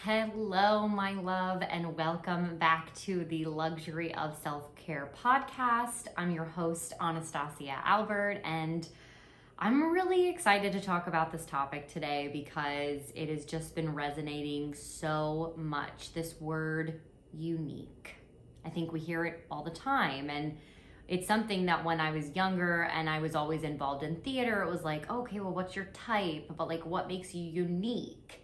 Hello, my love, and welcome back to the Luxury of Self-Care podcast. I'm your host, Anastasia Albert, and I'm really excited to talk about this topic today because it has just been resonating so much. This word, unique. I think we hear it all the time, and it's something that when I was younger and I was always involved in theater, it was like, okay, well, what's your type? But like, what makes you unique?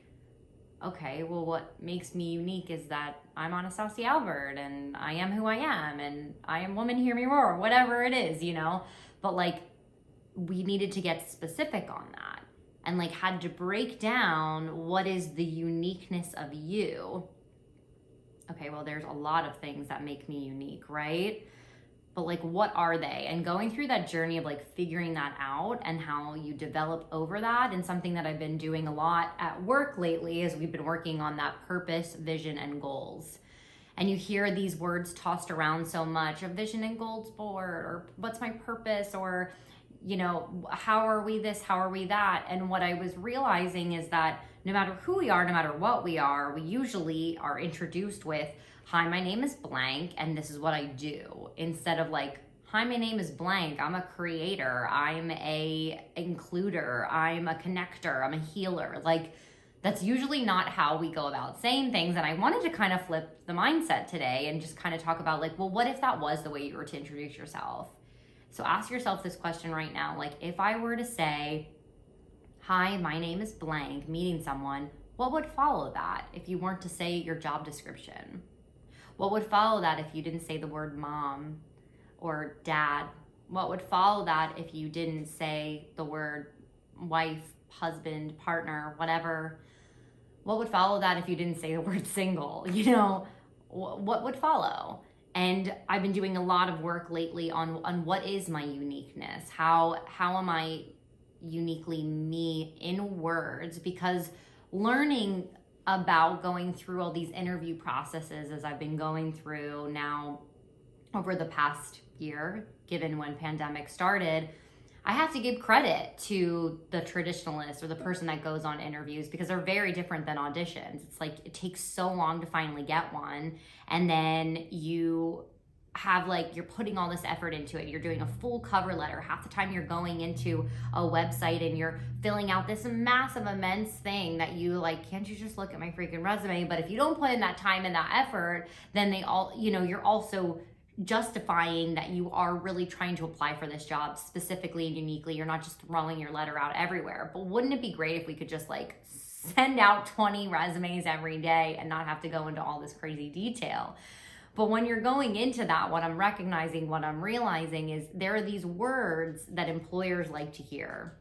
Okay, well, what makes me unique is that I'm Anastasia Albert and I am who I am and I am woman, hear me roar, whatever it is, But like, we needed to get specific on that and like had to break down what is the uniqueness of you. Okay, well, there's a lot of things that make me unique, right? But like, what are they? And going through that journey of like figuring that out and how you develop over that, and something that I've been doing a lot at work lately is we've been working on that purpose, vision, and goals. And you hear these words tossed around so much, a vision and goals board, or what's my purpose, or how are we this, how are we that? And what I was realizing is that no matter who we are, no matter what we are, we usually are introduced with, hi, my name is blank, and this is what I do. Instead of like, hi, my name is blank, I'm a creator, I'm a includer, I'm a connector, I'm a healer. Like, that's usually not how we go about saying things. And I wanted to kind of flip the mindset today and just kind of talk about like, well, what if that was the way you were to introduce yourself? So ask yourself this question right now. Like, if I were to say, hi, my name is blank, meeting someone, what would follow that if you weren't to say your job description? What would follow that if you didn't say the word mom or dad? What would follow that if you didn't say the word wife, husband, partner, whatever? What would follow that if you didn't say the word single? What would follow? And I've been doing a lot of work lately on what is my uniqueness? How am I uniquely me in words? Because learning about going through all these interview processes as I've been going through now over the past year, given when pandemic started, I have to give credit to the traditionalist or the person that goes on interviews because they're very different than auditions. It's like it takes so long to finally get one, and then you have like, you're putting all this effort into it. You're doing a full cover letter. Half the time you're going into a website and you're filling out this massive, immense thing that you like, can't you just look at my freaking resume? But if you don't put in that time and that effort, then they all, you're also justifying that you are really trying to apply for this job specifically and uniquely. You're not just throwing your letter out everywhere. But wouldn't it be great if we could just like send out 20 resumes every day and not have to go into all this crazy detail? But when you're going into that, what I'm recognizing, what I'm realizing is there are these words that employers like to hear.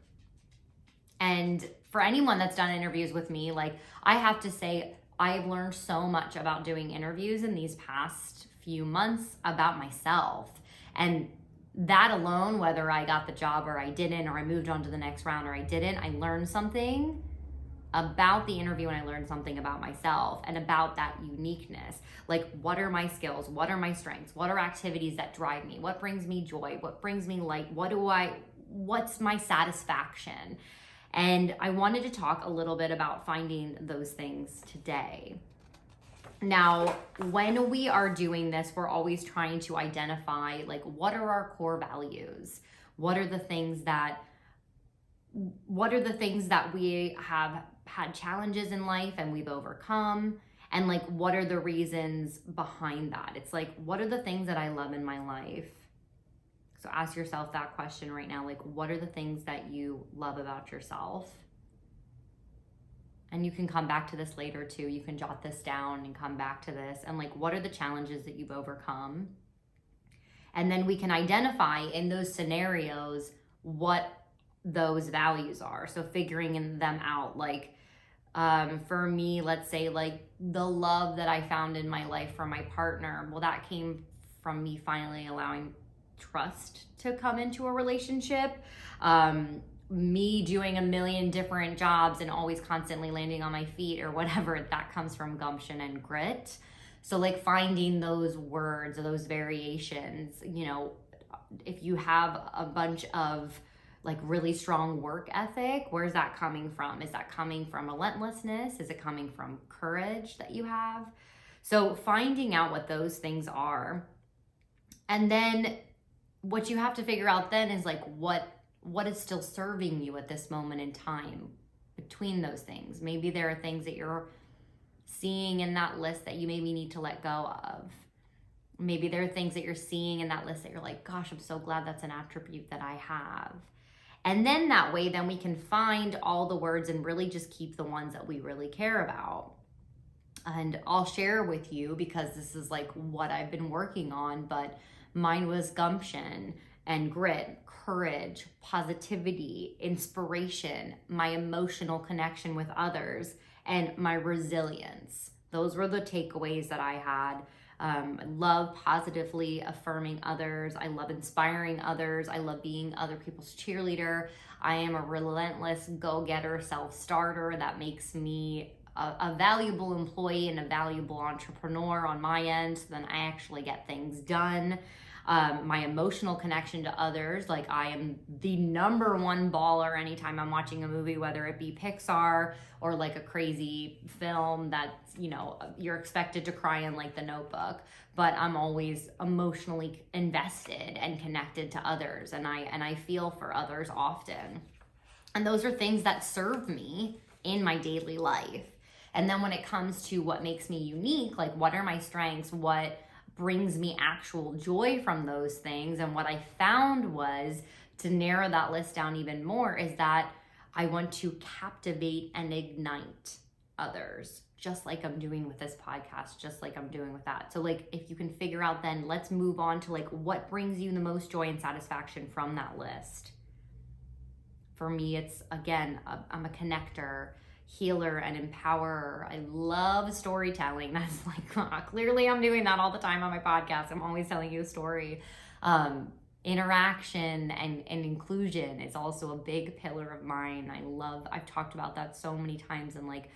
And for anyone that's done interviews with me, like, I have to say, I've learned so much about doing interviews in these past few months about myself. And that alone, whether I got the job or I didn't, or I moved on to the next round or I didn't, I learned something about the interview, and I learned something about myself and about that uniqueness. Like, what are my skills? What are my strengths? What are activities that drive me? What brings me joy? What brings me light? What's my satisfaction? And I wanted to talk a little bit about finding those things today. Now, when we are doing this, we're always trying to identify, like, what are our core values? What are the things that we have had challenges in life and we've overcome? And like, what are the reasons behind that? It's like, what are the things that I love in my life? So ask yourself that question right now. Like, what are the things that you love about yourself? And you can come back to this later too. You can jot this down and come back to this. And like, what are the challenges that you've overcome? And then we can identify in those scenarios what those values are. So figuring them out, like, for me, let's say like the love that I found in my life from my partner, well, that came from me finally allowing trust to come into a relationship. Me doing a million different jobs and always constantly landing on my feet or whatever, that comes from gumption and grit. So like finding those words or those variations, if you have a bunch of like really strong work ethic? Where's that coming from? Is that coming from relentlessness? Is it coming from courage that you have? So finding out what those things are. And then what you have to figure out then is like what is still serving you at this moment in time between those things. Maybe there are things that you're seeing in that list that you maybe need to let go of. Maybe there are things that you're seeing in that list that you're like, gosh, I'm so glad that's an attribute that I have. And then that way, then we can find all the words and really just keep the ones that we really care about. And I'll share with you, because this is like what I've been working on, but mine was gumption and grit, courage, positivity, inspiration, my emotional connection with others, and my resilience. Those were the takeaways that I had. I love positively affirming others. I love inspiring others. I love being other people's cheerleader. I am a relentless go-getter, self-starter. That makes me a valuable employee and a valuable entrepreneur on my end, so then I actually get things done. My emotional connection to others, like I am the number one baller anytime I'm watching a movie, whether it be Pixar or like a crazy film that's, you know, you're expected to cry in, like The Notebook, but I'm always emotionally invested and connected to others, and I feel for others often. And those are things that serve me in my daily life. And then when it comes to what makes me unique, like what are my strengths, what brings me actual joy from those things, and what I found was, to narrow that list down even more, is that I want to captivate and ignite others, just like I'm doing with this podcast, just like I'm doing with that. So like, if you can figure out, then let's move on to like what brings you the most joy and satisfaction from that list. For me, it's again, I'm a connector, healer, and empowerer. I love storytelling. That's like, clearly I'm doing that all the time on my podcast. I'm always telling you a story. Interaction and inclusion is also a big pillar of mine. I've talked about that so many times, and like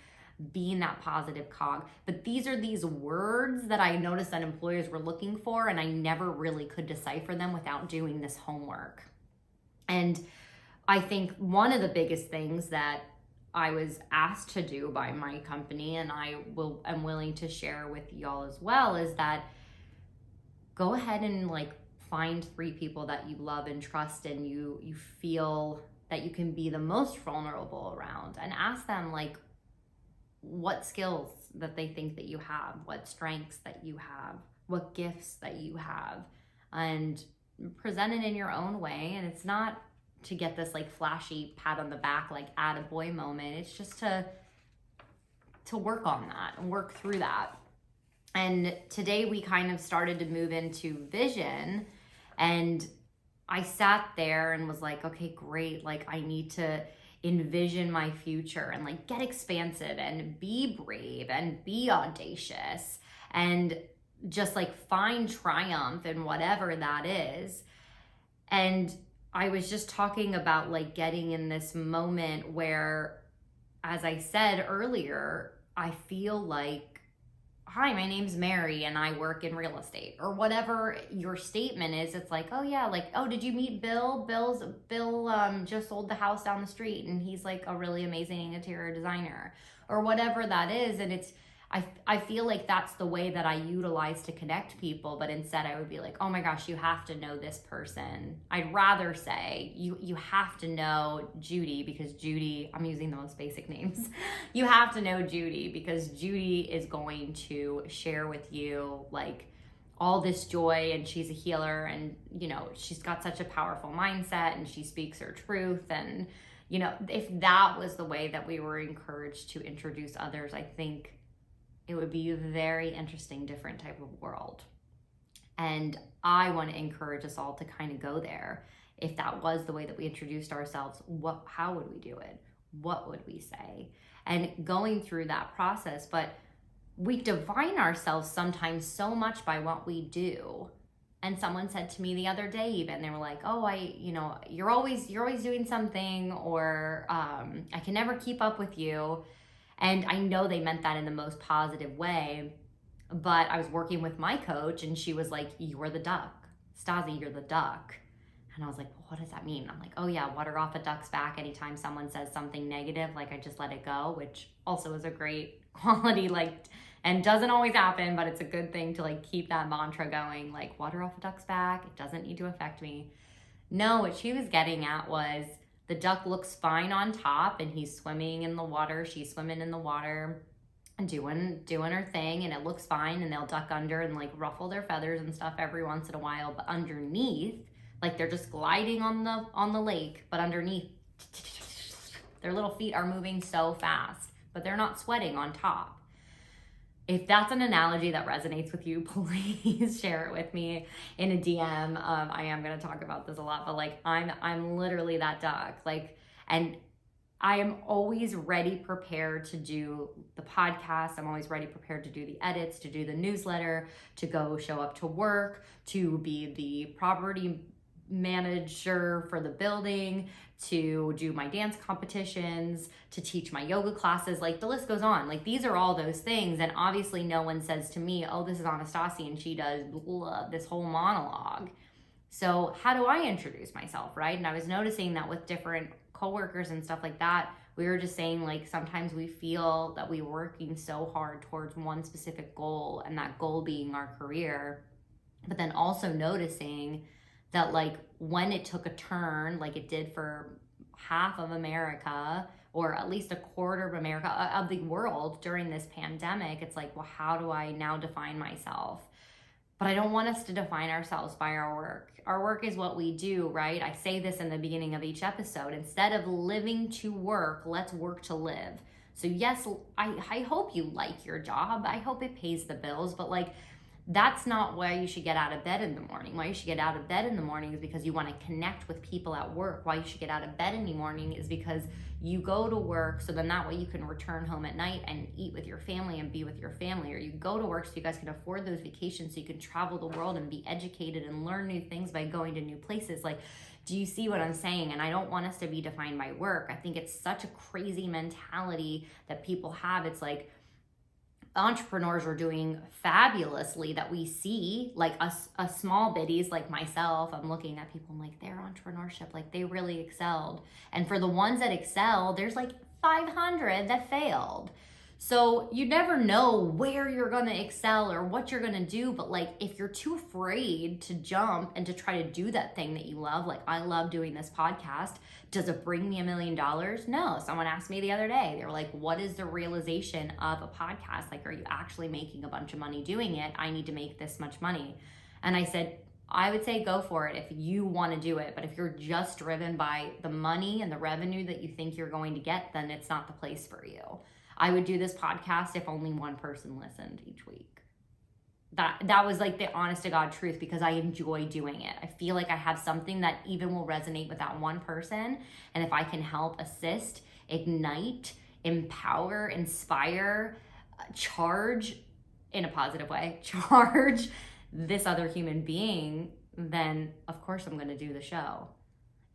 being that positive cog. But these are these words that I noticed that employers were looking for, and I never really could decipher them without doing this homework. And I think one of the biggest things that I was asked to do by my company, and am willing to share with y'all as well, is that go ahead and like find 3 people that you love and trust, and you feel that you can be the most vulnerable around, and ask them like what skills that they think that you have, what strengths that you have, what gifts that you have, and present it in your own way. And it's not to get this like flashy pat on the back, like attaboy moment. It's just to work on that and work through that. And today we kind of started to move into vision, and I sat there and was like, okay, great. Like I need to envision my future and like get expansive and be brave and be audacious and just like find triumph in whatever that is. And I was just talking about like getting in this moment where, as I said earlier, I feel like, hi, my name's Mary and I work in real estate, or whatever your statement is. It's like, oh yeah, like, oh, did you meet Bill? Bill just sold the house down the street and he's like a really amazing interior designer, or whatever that is. And it's, I feel like that's the way that I utilize to connect people, but instead I would be like, oh my gosh, you have to know this person. I'd rather say you have to know Judy, because Judy, I'm using the most basic names. You have to know Judy because Judy is going to share with you like all this joy, and she's a healer, and you know, she's got such a powerful mindset, and she speaks her truth. And you know, if that was the way that we were encouraged to introduce others, I think it would be a very interesting, different type of world. And I want to encourage us all to kind of go there. If that was the way that we introduced ourselves, how would we do it? What would we say? And going through that process, but we define ourselves sometimes so much by what we do. And someone said to me the other day, even, they were like, oh, you're always doing something, or I can never keep up with you. And I know they meant that in the most positive way, but I was working with my coach and she was like, you're the duck. Stasi, you're the duck. And I was like, well, what does that mean? I'm like, oh yeah, water off a duck's back anytime someone says something negative, like I just let it go, which also is a great quality, like, and doesn't always happen, but it's a good thing to like keep that mantra going, like water off a duck's back, it doesn't need to affect me. No, what she was getting at was the duck looks fine on top and he's swimming in the water, she's swimming in the water and doing her thing, and it looks fine, and they'll duck under and like ruffle their feathers and stuff every once in a while, but underneath, like they're just gliding on the lake, but underneath their little feet are moving so fast, but they're not sweating on top. If that's an analogy that resonates with you, please share it with me in a DM. I am going to talk about this a lot, but like I'm literally that duck. Like, and I am always ready, prepared to do the podcast. I'm always ready, prepared to do the edits, to do the newsletter, to go show up to work, to be the property manager for the building, to do my dance competitions, to teach my yoga classes. Like the list goes on. Like these are all those things. And obviously no one says to me, oh, this is Anastasia and she does this whole monologue. So how do I introduce myself, right? And I was noticing that with different coworkers and stuff like that, we were just saying like sometimes we feel that we're working so hard towards one specific goal, and that goal being our career, but then also noticing that like when it took a turn, like it did for half of America, or at least a quarter of America, of the world during this pandemic, it's like, well, how do I now define myself? But I don't want us to define ourselves by our work. Our work is what we do, right? I say this in the beginning of each episode. Instead of living to work, let's work to live. So yes, I hope you like your job. I hope it pays the bills, but like, that's not why you should get out of bed in the morning. Why you should get out of bed in the morning is because you want to connect with people at work. Why you should get out of bed in the morning is because you go to work, so then that way you can return home at night and eat with your family and be with your family. Or you go to work so you guys can afford those vacations, so you can travel the world and be educated and learn new things by going to new places. Like, do you see what I'm saying? And I don't want us to be defined by work. I think it's such a crazy mentality that people have. It's like, entrepreneurs are doing fabulously that we see, like a small biddies like myself. I'm looking at people, I'm like, their entrepreneurship, like they really excelled. And for the ones that excel, there's like 500 that failed. So you never know where you're going to excel or what you're going to do. But like, if you're too afraid to jump and to try to do that thing that you love, like I love doing this podcast. Does it bring me $1 million? No. Someone asked me the other day, they were like, what is the realization of a podcast? Like, are you actually making a bunch of money doing it? I need to make this much money. And I said, I would say go for it if you want to do it. But if you're just driven by the money and the revenue that you think you're going to get, then it's not the place for you. I would do this podcast if only one person listened each week. That was like the honest to God truth, because I enjoy doing it. I feel like I have something that even will resonate with that one person. And if I can help assist, ignite, empower, inspire, charge in a positive way, charge this other human being, then of course I'm going to do the show.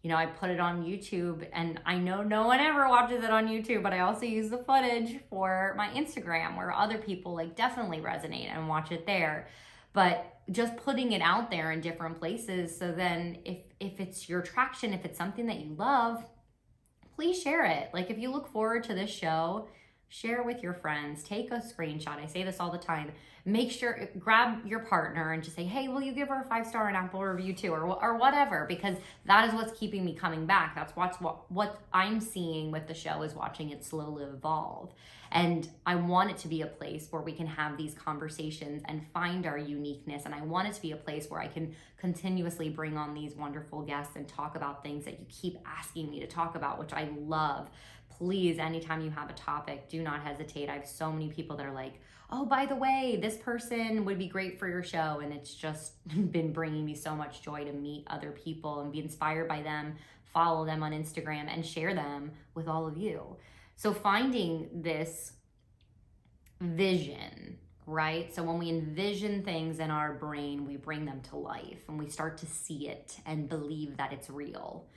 You know, I put it on YouTube, and I know no one ever watches it on YouTube, but I also use the footage for my Instagram, where other people like definitely resonate and watch it there. But just putting it out there in different places, so then if it's your traction, if it's something that you love, please share it. Like if you look forward to this show, share it with your friends, take a screenshot. I say this all the time. Make sure, grab your partner and just say, hey, will you give her a 5-star and Apple review too, or whatever, because that is what's keeping me coming back. That's what I'm seeing with the show, is watching it slowly evolve. And I want it to be a place where we can have these conversations and find our uniqueness. And I want it to be a place where I can continuously bring on these wonderful guests and talk about things that you keep asking me to talk about, which I love. Please, anytime you have a topic, do not hesitate. I have so many people that are like, oh, by the way, this person would be great for your show. And it's just been bringing me so much joy to meet other people and be inspired by them, follow them on Instagram, and share them with all of you. So finding this vision, right? So when we envision things in our brain, we bring them to life and we start to see it and believe that it's real.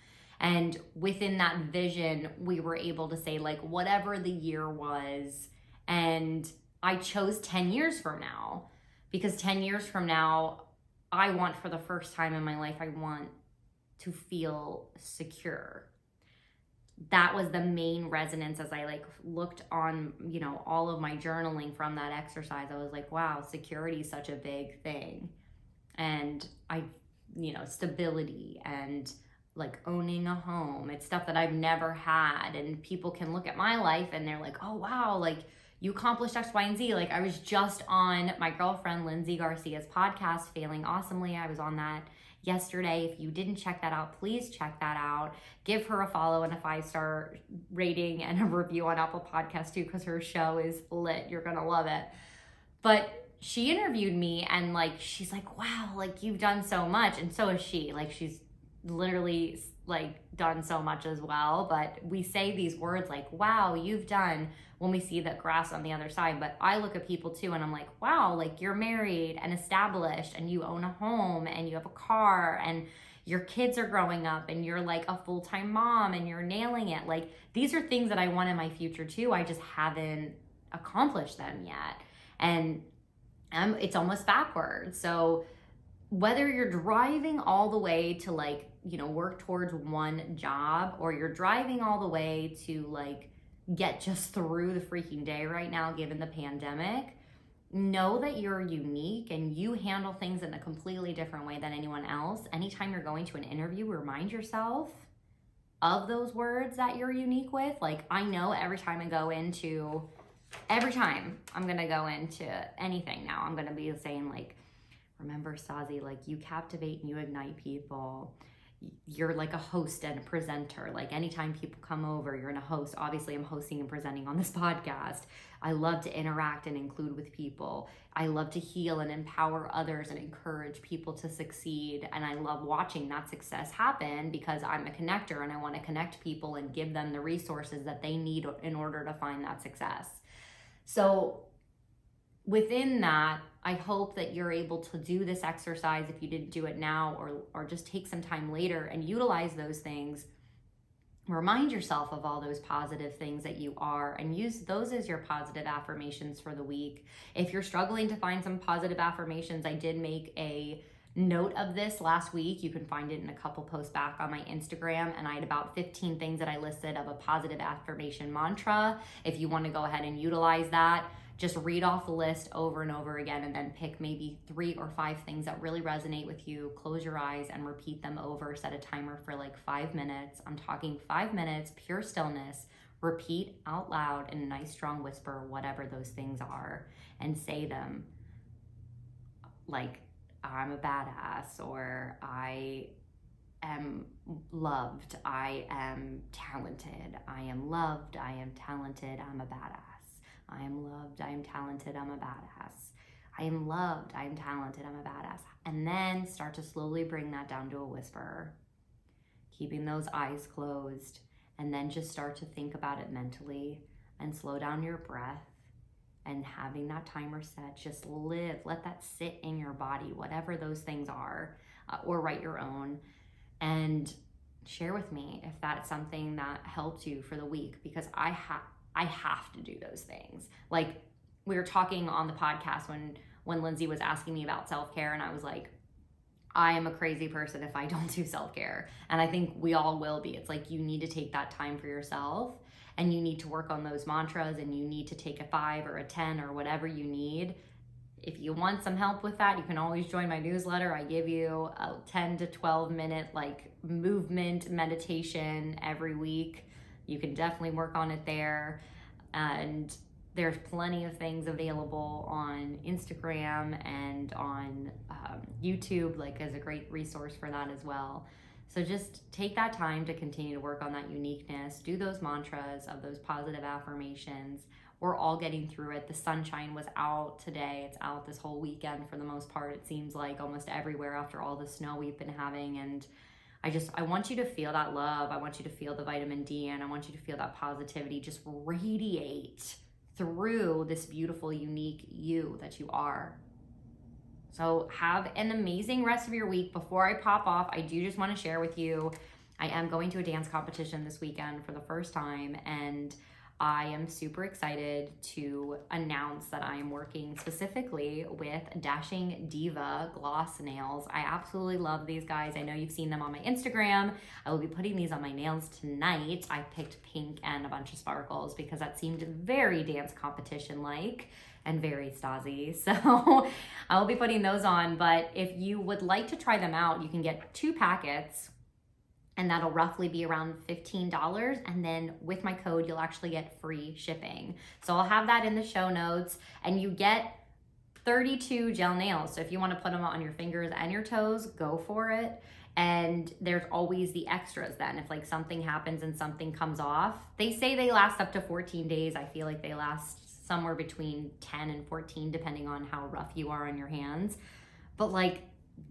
And within that vision, we were able to say, like, whatever the year was, and I chose 10 years from now, because 10 years from now, I want, for the first time in my life, I want to feel secure. That was the main resonance as I like looked on, you know, all of my journaling from that exercise. I was like, wow, security is such a big thing. And you know, stability and like owning a home, it's stuff that I've never had. And people can look at my life and they're like, oh wow, like you accomplished X, Y, and Z. Like I was just on my girlfriend Lindsay Garcia's podcast, Failing Awesomely. I was on that yesterday. If you didn't check that out, please check that out. Give her a follow and a 5-star rating and a review on Apple Podcasts too, because her show is lit. You're gonna love it. But she interviewed me and like she's like, wow, like you've done so much. And so is she. Like she's literally like done so much as well. But we say these words like, wow, you've done, when we see the grass on the other side. But I look at people too and I'm like, wow, like you're married and established and you own a home and you have a car and your kids are growing up and you're like a full-time mom and you're nailing it. Like these are things that I want in my future too. I just haven't accomplished them yet. And it's almost backwards. So whether you're driving all the way to like, you know, work towards one job, or you're driving all the way to like get just through the freaking day right now, given the pandemic, know that you're unique and you handle things in a completely different way than anyone else. Anytime you're going to an interview, remind yourself of those words that you're unique with. Like I know every time I'm gonna go into anything now, I'm gonna be saying like, remember Sazi, like you captivate and you ignite people. You're like a host and a presenter. Like anytime people come over, you're gonna host. Obviously I'm hosting and presenting on this podcast. I love to interact and include with people. I love to heal and empower others and encourage people to succeed. And I love watching that success happen because I'm a connector and I want to connect people and give them the resources that they need in order to find that success. So within that, I hope that you're able to do this exercise if you didn't do it now, or just take some time later and utilize those things. Remind yourself of all those positive things that you are and use those as your positive affirmations for the week. If you're struggling to find some positive affirmations, I did make a note of this last week. You can find it in a couple posts back on my Instagram, and I had about 15 things that I listed of a positive affirmation mantra. If you want to go ahead and utilize that, just read off the list over and over again and then pick maybe 3 or 5 things that really resonate with you. Close your eyes and repeat them over. Set a timer for like 5 minutes. I'm talking 5 minutes, pure stillness. Repeat out loud in a nice strong whisper whatever those things are, and say them like, I'm a badass, or I am loved, I am talented, I am loved, I am talented, I'm a badass. I am loved, I am talented, I'm a badass. I am loved, I am talented, I'm a badass. And then start to slowly bring that down to a whisper, keeping those eyes closed, and then just start to think about it mentally and slow down your breath. And having that timer set, just let that sit in your body, whatever those things are, or write your own, and share with me if that's something that helped you for the week, because I have to do those things. Like we were talking on the podcast when Lindsay was asking me about self-care, and I was like, I am a crazy person if I don't do self-care. And I think we all will be. It's like you need to take that time for yourself. And you need to work on those mantras, and you need to take a 5 or a 10 or whatever you need. If you want some help with that, you can always join my newsletter. I give you a 10 to 12 minute like movement meditation every week. You can definitely work on it there. And there's plenty of things available on Instagram and on YouTube, like as a great resource for that as well. So just take that time to continue to work on that uniqueness. Do those mantras of those positive affirmations. We're all getting through it. The sunshine was out today. It's out this whole weekend for the most part. It seems like almost everywhere after all the snow we've been having. And I want you to feel that love. I want you to feel the vitamin D, and I want you to feel that positivity just radiate through this beautiful, unique you that you are. So have an amazing rest of your week. Before I pop off, I do just want to share with you, I am going to a dance competition this weekend for the first time, and I am super excited to announce that I am working specifically with Dashing Diva Gloss Nails. I absolutely love these guys. I know you've seen them on my Instagram. I will be putting these on my nails tonight. I picked pink and a bunch of sparkles because that seemed very dance competition-like and very Stasi. So I will be putting those on, but if you would like to try them out, you can get 2 packets and that'll roughly be around $15. And then with my code, you'll actually get free shipping. So I'll have that in the show notes, and you get 32 gel nails. So if you want to put them on your fingers and your toes, go for it. And there's always the extras then. If like something happens and something comes off, they say they last up to 14 days. I feel like they last somewhere between 10 and 14, depending on how rough you are on your hands. But like,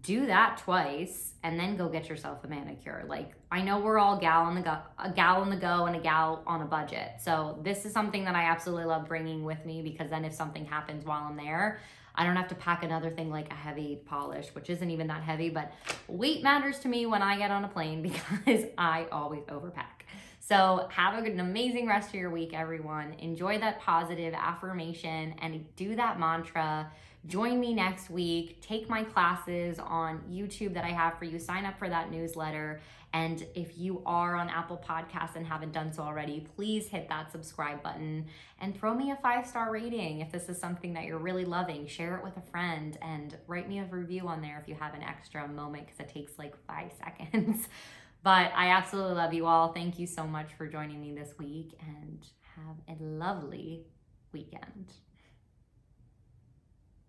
do that twice and then go get yourself a manicure. Like, I know we're all a gal on the go and a gal on a budget. So this is something that I absolutely love bringing with me, because then if something happens while I'm there, I don't have to pack another thing like a heavy polish, which isn't even that heavy, but weight matters to me when I get on a plane because I always overpack. So have an amazing rest of your week, everyone. Enjoy that positive affirmation and do that mantra. Join me next week. Take my classes on YouTube that I have for you. Sign up for that newsletter. And if you are on Apple Podcasts and haven't done so already, please hit that subscribe button and throw me a 5-star rating. If this is something that you're really loving, share it with a friend and write me a review on there if you have an extra moment, because it takes like 5 seconds. But I absolutely love you all. Thank you so much for joining me this week, and have a lovely weekend.